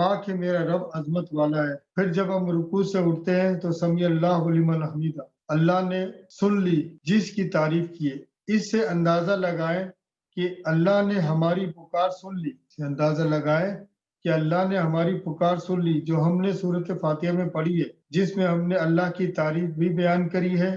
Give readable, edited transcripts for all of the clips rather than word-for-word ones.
پاک ہے میرا رب عظمت والا ہے۔ پھر جب ہم رکوع سے اٹھتے ہیں تو سمیع اللہ لمن حمیدہ، اللہ نے سن لی جس کی تعریف کیے۔ اس سے اندازہ لگائیں کہ اللہ نے ہماری پکار سن لی، سے اندازہ لگائیں کہ اللہ نے ہماری پکار سن لی، جو ہم نے سورۃ فاتحہ میں پڑھی ہے، جس میں ہم نے اللہ کی تعریف بھی بیان کری ہے۔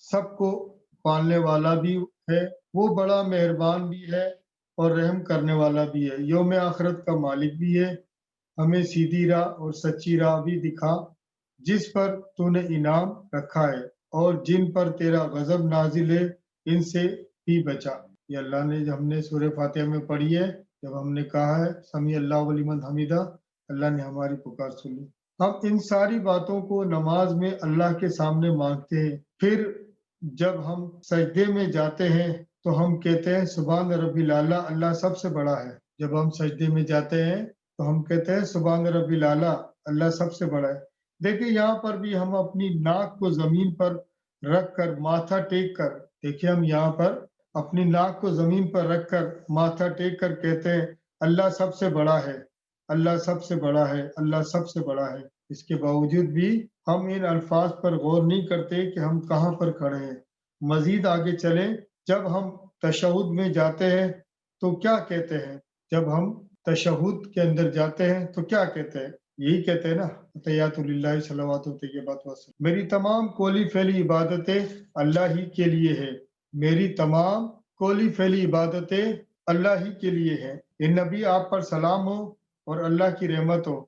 سب کو پالنے والا بھی ہے، وہ بڑا مہربان بھی ہے اور رحم کرنے والا بھی ہے، یوم آخرت کا مالک بھی ہے۔ ہمیں سیدھی راہ اور سچی راہ بھی دکھا، جس پر تو نے انعام رکھا ہے، اور جن پر تیرا غضب نازل ہے ان سے بھی بچا۔ یہ اللہ نے ہم نے سورہ فاتحہ میں پڑھی ہے، جب ہم نے کہا ہے سمیع اللہ لمن حمیدہ، اللہ نے ہماری پکار سنی۔ ہم ان ساری باتوں کو نماز میں اللہ کے سامنے مانگتے ہیں۔ پھر جب ہم سجدے میں جاتے ہیں تو ہم کہتے ہیں سبحان ربی الاعلیٰ، اللہ سب سے بڑا ہے۔ جب ہم سجدے میں جاتے ہیں تو ہم کہتے ہیں سبحان ربی الاعلیٰ، اللہ سب سے بڑا ہے۔ دیکھیں یہاں پر بھی ہم اپنی ناک کو زمین پر رکھ کر ماتھا ٹیک کر، دیکھیں ہم یہاں پر اپنی ناک کو زمین پر رکھ کر ماتھا ٹیک کر کہتے ہیں اللہ سب سے بڑا ہے، اللہ سب سے بڑا ہے، اللہ سب سے بڑا ہے۔ اس کے باوجود بھی ہم ان الفاظ پر غور نہیں کرتے کہ ہم کہاں پر کھڑے ہیں۔ مزید آگے چلیں، جب ہم تشہد میں جاتے ہیں تو کیا کہتے ہیں؟ جب ہم تشہد کے اندر جاتے ہیں تو کیا کہتے ہیں؟ یہی کہتے ہیں نا، تحیات للہ صلوات و طیبات وسلام، میری تمام کولی پھیلی عبادتیں اللہ ہی کے لیے ہے، میری تمام کولی پھیلی عبادتیں اللہ ہی کے لیے ہے۔ اے نبی آپ پر سلام ہو اور اللہ کی رحمت ہو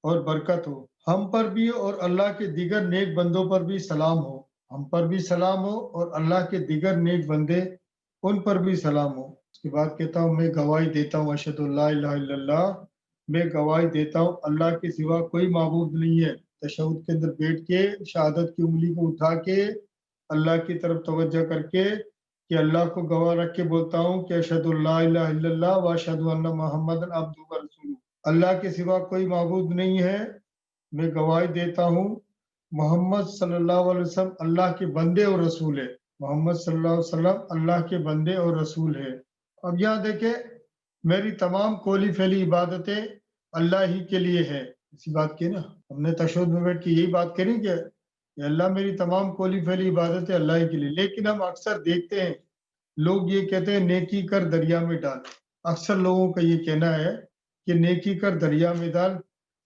اور برکت ہو، ہم پر بھی اور اللہ کے دیگر نیک بندوں پر بھی سلام ہو، ہم پر بھی سلام ہو اور اللہ کے دیگر نیک بندے ان پر بھی سلام ہو۔ اس کے بعد کہتا ہوں میں گواہی دیتا ہوں اشہد اللہ الہ الا اللہ، میں گواہی دیتا ہوں اللہ کے سوا کوئی معبود نہیں ہے۔ تشہد کے اندر بیٹھ کے شہادت کی انگلی کو اٹھا کے اللہ کی طرف توجہ کر کے کہ اللہ کو گواہ رکھ کے بولتا ہوں کہ اشہد اللہ الہ الا اللہ و اشہد ان محمد عبدہ و رسولہ، اللہ کے سوا کوئی معبود نہیں ہے، میں گواہی دیتا ہوں محمد صلی اللہ علیہ وسلم اللہ کے بندے اور رسول ہے، محمد صلی اللہ علیہ وسلم اللہ کے بندے اور رسول ہے۔ اب یہاں دیکھیں میری تمام کولی پھیلی عبادتیں اللہ ہی کے لیے ہے، اسی بات کی نا، ہم نے تشہد میں بیٹھ کے یہی بات کری کہ اللہ میری تمام کولی پھیلی عبادتیں اللہ ہی کے لیے۔ لیکن ہم اکثر دیکھتے ہیں لوگ یہ کہتے ہیں نیکی کر دریا میں ڈال، اکثر لوگوں کا یہ کہنا ہے کہ نیکی کر دریا میں ڈال،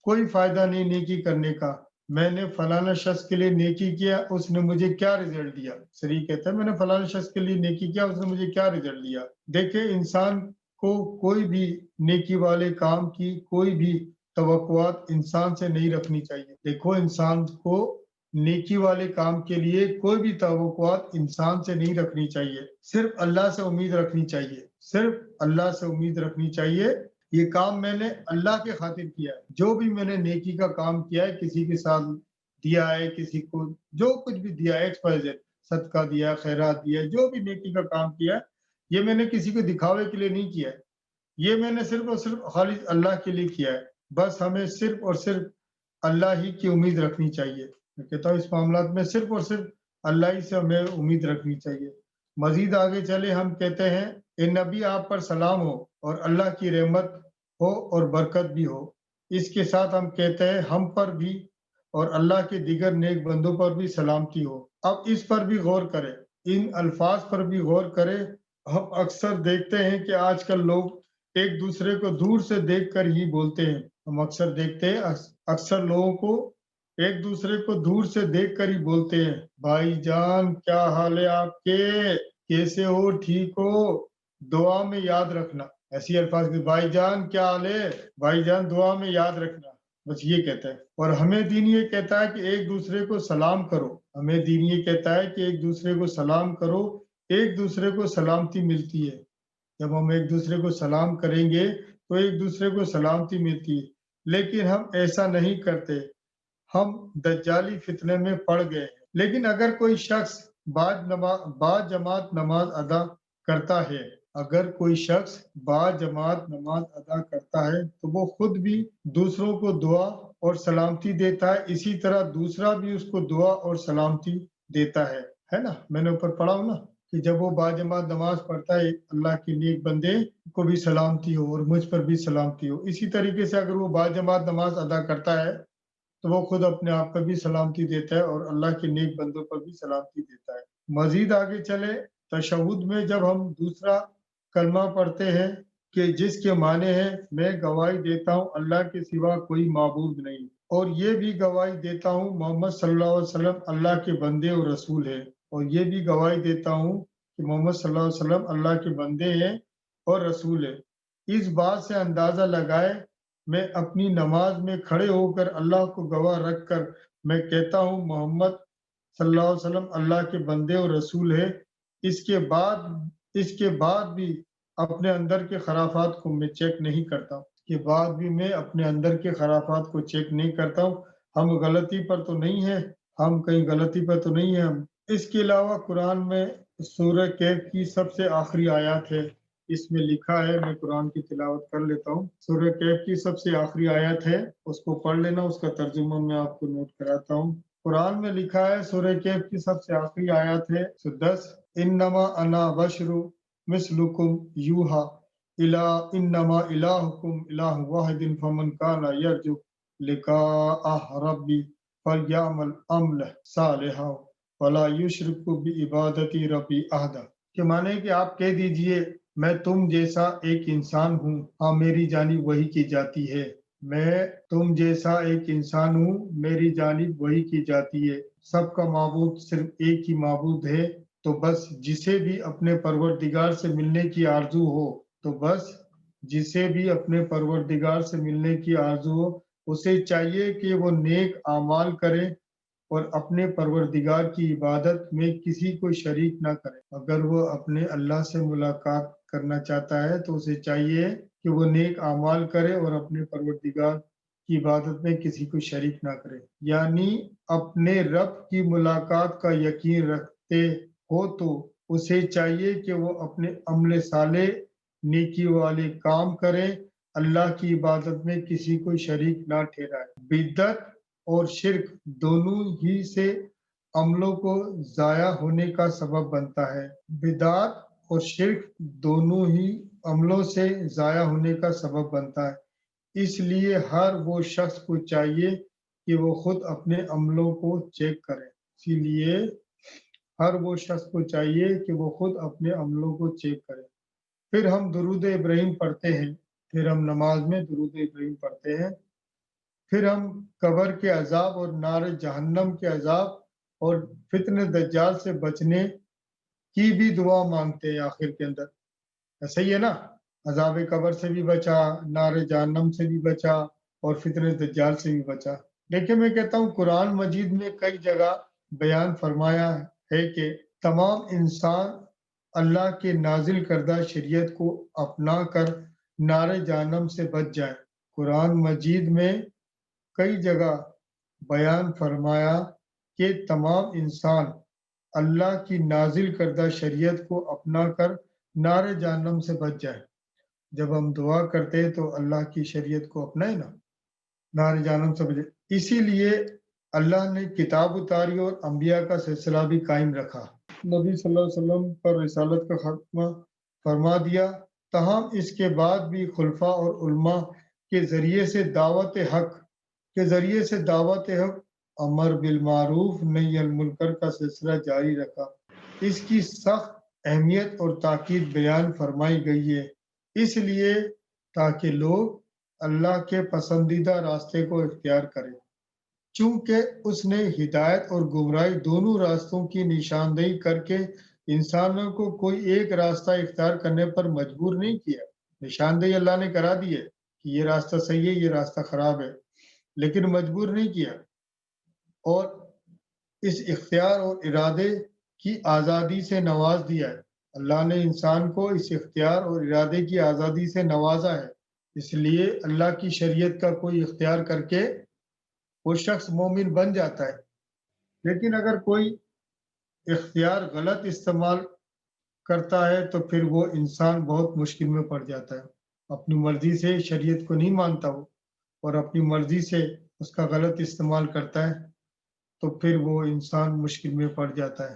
کوئی فائدہ نہیں نیکی کرنے کا، میں نے فلانا شخص کے لیے نیکی کیا اس نے مجھے کیا رزلٹ دیا۔ شریف کہتا ہے میں نے فلانا شخص کے لیے نیکی کیا اس نے مجھے کیا رزلٹ دیا۔ دیکھیں انسان کو کوئی بھی نیکی والے کام کی کوئی بھی توقعات انسان سے نہیں رکھنی چاہیے۔ دیکھو انسان کو نیکی والے کام کے لیے کوئی بھی توقعات انسان سے نہیں رکھنی چاہیے، صرف اللہ سے امید رکھنی چاہیے، صرف اللہ سے امید رکھنی چاہیے۔ یہ کام میں نے اللہ کے خاطر کیا ہے، جو بھی میں نے نیکی کا کام کیا ہے، کسی کے ساتھ دیا ہے، کسی کو جو کچھ بھی دیا ہے، صدقہ دیا، خیرات دیا، جو بھی نیکی کا کام کیا ہے، یہ میں نے کسی کو دکھاوے کے لیے نہیں کیا ہے، یہ میں نے صرف اور صرف خالص اللہ کے لیے کیا ہے۔ بس ہمیں صرف اور صرف اللہ ہی کی امید رکھنی چاہیے۔ میں کہتا ہوں اس معاملات میں صرف اور صرف اللہ ہی سے ہمیں امید رکھنی چاہیے۔ مزید آگے چلے ہم کہتے ہیں اے نبی آپ پر سلام ہو اور اللہ کی رحمت ہو اور برکت بھی ہو۔ اس کے ساتھ ہم کہتے ہیں ہم پر بھی اور اللہ کے دیگر نیک بندوں پر بھی سلامتی ہو۔ اب اس پر بھی غور کریں، ان الفاظ پر بھی غور کریں۔ ہم اکثر دیکھتے ہیں کہ آج کل لوگ ایک دوسرے کو دور سے دیکھ کر ہی بولتے ہیں۔ ہم اکثر دیکھتے ہیں اکثر لوگوں کو ایک دوسرے کو دور سے دیکھ کر ہی بولتے ہیں بھائی جان کیا حال ہے آپ کے، کیسے ہو، ٹھیک ہو، دعا میں یاد رکھنا، ایسی الفاظ کے بھائی جان کیا حال ہے، بھائی جان دعا میں یاد رکھنا، بس یہ کہتا ہے۔ اور ہمیں دین یہ کہتا ہے کہ ایک دوسرے کو سلام کرو، ہمیں دین یہ کہتا ہے کہ ایک دوسرے کو سلام کرو، ایک دوسرے کو سلامتی ملتی ہے۔ جب ہم ایک دوسرے کو سلام کریں گے تو ایک دوسرے کو سلامتی ملتی ہے، لیکن ہم ایسا نہیں کرتے، ہم دجالی فتنے میں پڑ گئے ہیں۔ لیکن اگر کوئی شخص با جماعت نماز ادا کرتا ہے، اگر کوئی شخص با جماعت نماز ادا کرتا ہے تو وہ خود بھی دوسروں کو دعا اور سلامتی دیتا ہے، اسی طرح دوسرا بھی اس کو دعا اور سلامتی دیتا ہے نا؟ میں نے اوپر پڑھا ہوں نا کہ جب وہ باجماعت نماز پڑھتا ہے اللہ کے نیک بندے کو بھی سلامتی ہو اور مجھ پر بھی سلامتی ہو. اسی طریقے سے اگر وہ باجماعت نماز ادا کرتا ہے تو وہ خود اپنے آپ پر بھی سلامتی دیتا ہے اور اللہ کے نیک بندوں پر بھی سلامتی دیتا ہے. مزید آگے چلے تشہد میں جب ہم دوسرا کلمہ پڑھتے ہیں کہ جس کے معنی ہے میں گواہی دیتا ہوں اللہ کے سوا کوئی معبود نہیں اور یہ بھی گواہی دیتا ہوں محمد صلی اللہ علیہ وسلم اللہ کے بندے اور رسول ہے، اور یہ بھی گواہی دیتا ہوں کہ محمد صلی اللہ علیہ وسلم اللہ کے بندے ہیں اور رسول ہے. اس بات سے اندازہ لگائے میں اپنی نماز میں کھڑے ہو کر اللہ کو گواہ رکھ کر میں کہتا ہوں محمد صلی اللہ علیہ وسلم اللہ کے بندے اور رسول ہے. اس کے بعد بھی اپنے اندر کے خرافات کو میں چیک نہیں کرتا ہم غلطی پر تو نہیں ہیں، ہم کہیں غلطی پر تو نہیں ہیں. اس کے علاوہ قرآن میں سورہ کہف کی سب سے آخری آیات ہے، اس میں لکھا ہے، میں قرآن کی تلاوت کر لیتا ہوں. سورہ کہف کی سب سے آخری آیت ہے، اس کو پڑھ لینا، اس کا ترجمہ میں آپ کو نوٹ کراتا ہوں. قرآن میں لکھا ہے، سورہ کہف کی سب سے آخری آیت ہے 10، انما انا بشر مثلکم یوحا انما الہکم الہ واحد فمن کان یرجو لقاء ربی فلیعمل عملا صالحا ولا یشرک بعبادت ربی احدا. کہ مانے کہ آپ کہہ دیجئے میں تم جیسا ایک انسان ہوں، ہاں میری جانب وحی کی جاتی ہے، میں تم جیسا ایک انسان ہوں، میری جانب وحی کی جاتی ہے، سب کا معبود صرف ایک ہی معبود ہے. تو بس جسے بھی اپنے پروردگار سے ملنے کی آرزو ہو اسے چاہیے کہ وہ نیک اعمال کرے اور اپنے پروردگار کی عبادت میں کسی کو شریک نہ کرے. اگر وہ اپنے اللہ سے ملاقات کرنا چاہتا ہے تو اسے چاہیے کہ وہ نیک اعمال کرے اور اپنے پروردگار کی عبادت میں کسی کو شریک نہ کرے. یعنی اپنے رب کی ملاقات کا یقین رکھتے ہو تو اسے چاہیے کہ وہ اپنے عمل صالح نیکی والے کام کرے، اللہ کی عبادت میں کسی کو شریک نہ ٹھہرائے. بدعت اور شرک دونوں ہی سے عملوں کو ضائع ہونے کا سبب بنتا ہے. بدعت اور شرک دونوں ہی عملوں سے ضائع ہونے کا سبب بنتا ہے. اس لیے ہر وہ شخص کو چاہیے کہ وہ خود اپنے عملوں کو چیک کرے. پھر ہم درود ابراہیم پڑھتے ہیں، پھر ہم نماز میں درود ابراہیم پڑھتے ہیں، پھر ہم قبر کے عذاب اور نار جہنم کے عذاب اور فتنہ دجال سے بچنے کی بھی دعا مانگتے ہیں آخر کے اندر. ایسا ہی ہے نا، عذاب قبر سے بھی بچا، نار جہنم سے بھی بچا اور فتنہ دجال سے بھی بچا. لیکن میں کہتا ہوں قرآن مجید میں کئی جگہ بیان فرمایا ہے کہ تمام انسان اللہ کے نازل کردہ شریعت کو اپنا کر نار جہنم سے بچ جائے. قرآن مجید میں کئی جگہ بیان فرمایا کہ تمام انسان اللہ کی نازل کردہ شریعت کو اپنا کر نار جہنم سے بچ جائے. جب ہم دعا کرتے ہیں تو اللہ کی شریعت کو اپنائیں نا، نار جہنم سے بچے. اسی لیے اللہ نے کتاب اتاری اور انبیاء کا سلسلہ بھی قائم رکھا. نبی صلی اللہ علیہ وسلم پر رسالت کا خاتمہ فرما دیا، تاہم اس کے بعد بھی خلفاء اور علماء کے ذریعے سے دعوت حق امر بالمعروف نہی عن المنکر کا سلسلہ جاری رکھا. اس کی سخت اہمیت اور تاکید بیان فرمائی گئی ہے، اس لیے تاکہ لوگ اللہ کے پسندیدہ راستے کو اختیار کریں. چونکہ اس نے ہدایت اور گمراہی دونوں راستوں کی نشاندہی کر کے انسانوں کو کوئی ایک راستہ اختیار کرنے پر مجبور نہیں کیا. نشاندہی اللہ نے کرا دی ہے کہ یہ راستہ صحیح ہے، یہ راستہ خراب ہے، لیکن مجبور نہیں کیا. اور اس اختیار اور ارادے کی آزادی سے نواز دیا ہے. اللہ نے انسان کو اس اختیار اور ارادے کی آزادی سے نوازا ہے، اس لیے اللہ کی شریعت کا کوئی اختیار کر کے وہ شخص مومن بن جاتا ہے. لیکن اگر کوئی اختیار غلط استعمال کرتا ہے تو پھر وہ انسان بہت مشکل میں پڑ جاتا ہے. اپنی مرضی سے شریعت کو نہیں مانتا وہ اور اپنی مرضی سے اس کا غلط استعمال کرتا ہے تو پھر وہ انسان مشکل میں پڑ جاتا ہے.